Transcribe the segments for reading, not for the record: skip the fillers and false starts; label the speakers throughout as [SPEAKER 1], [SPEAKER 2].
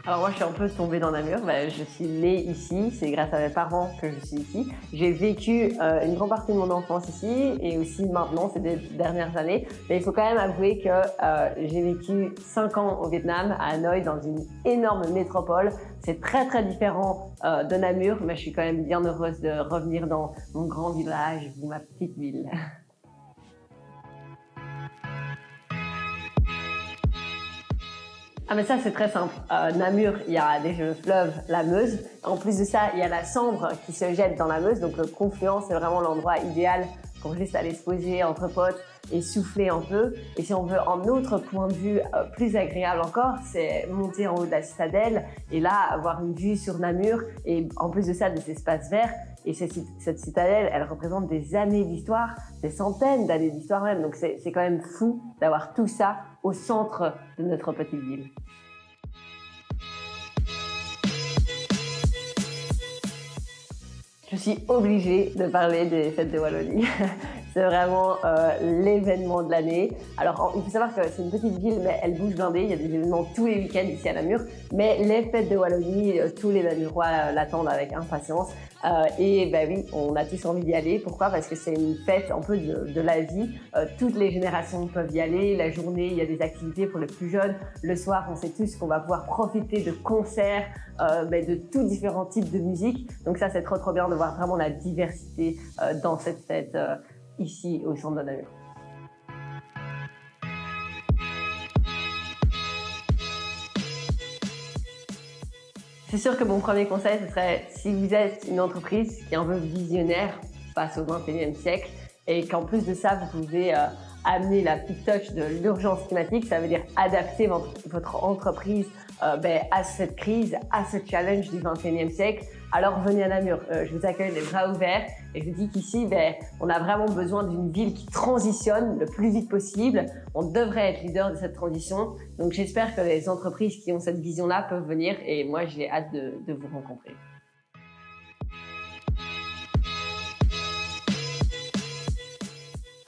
[SPEAKER 1] Alors moi, je suis un peu tombée dans Namur. Je suis née ici, c'est grâce à mes parents que je suis ici. J'ai vécu une grande partie de mon enfance ici et aussi maintenant, ces dernières années. Mais il faut quand même avouer que j'ai vécu 5 ans au Vietnam, à Hanoï, dans une énorme métropole. C'est très très différent de Namur, mais je suis quand même bien heureuse de revenir dans mon grand village ou ma petite ville. Ah mais ça c'est très simple. Namur, il y a déjà le fleuve, la Meuse. En plus de ça, il y a la Sambre qui se jette dans la Meuse. Donc le confluent, c'est vraiment l'endroit idéal pour juste aller se poser entre potes et souffler un peu. Et si on veut un autre point de vue plus agréable encore, c'est monter en haut de la citadelle et là avoir une vue sur Namur et en plus de ça des espaces verts. Et cette citadelle, elle représente des années d'histoire, des centaines d'années d'histoire même. Donc c'est quand même fou d'avoir tout ça au centre de notre petite ville. Je suis obligée de parler des fêtes de Wallonie. C'est vraiment l'événement de l'année. Alors, il faut savoir que c'est une petite ville, mais elle bouge blindée. Il y a des événements tous les week-ends ici à Namur. Mais les fêtes de Wallonie, tous les Namurois l'attendent avec impatience. Et oui, on a tous envie d'y aller. Pourquoi? Parce que c'est une fête un peu de la vie. Toutes les générations peuvent y aller. La journée, il y a des activités pour les plus jeunes. Le soir, on sait tous qu'on va pouvoir profiter de concerts, de tous différents types de musique. Donc ça, c'est trop trop bien de voir vraiment la diversité dans cette fête ici au centre de Namur. C'est sûr que mon premier conseil, ce serait si vous êtes une entreprise qui est un peu visionnaire face au XXIe siècle et qu'en plus de ça, vous pouvez amener la petite touch de l'urgence climatique, ça veut dire adapter votre entreprise à cette crise, à ce challenge du XXIe siècle, alors venez à Namur. Je vous accueille les bras ouverts et je vous dis qu'ici, on a vraiment besoin d'une ville qui transitionne le plus vite possible. On devrait être leader de cette transition. Donc j'espère que les entreprises qui ont cette vision-là peuvent venir et moi j'ai hâte de vous rencontrer.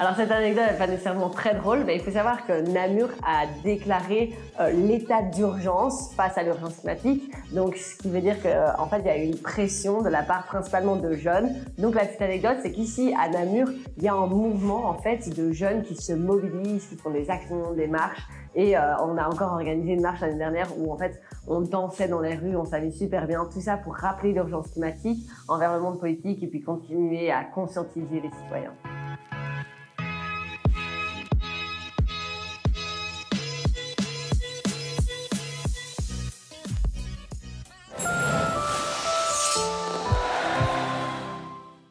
[SPEAKER 1] Alors cette anecdote n'est pas nécessairement très drôle, mais il faut savoir que Namur a déclaré l'état d'urgence face à l'urgence climatique. Donc ce qui veut dire qu'en fait il y a eu une pression de la part principalement de jeunes. Donc la petite anecdote, c'est qu'ici à Namur, il y a un mouvement en fait de jeunes qui se mobilisent, qui font des actions, des marches. Et on a encore organisé une marche l'année dernière où en fait on dansait dans les rues, on s'amuse super bien. Tout ça pour rappeler l'urgence climatique envers le monde politique et puis continuer à conscientiser les citoyens.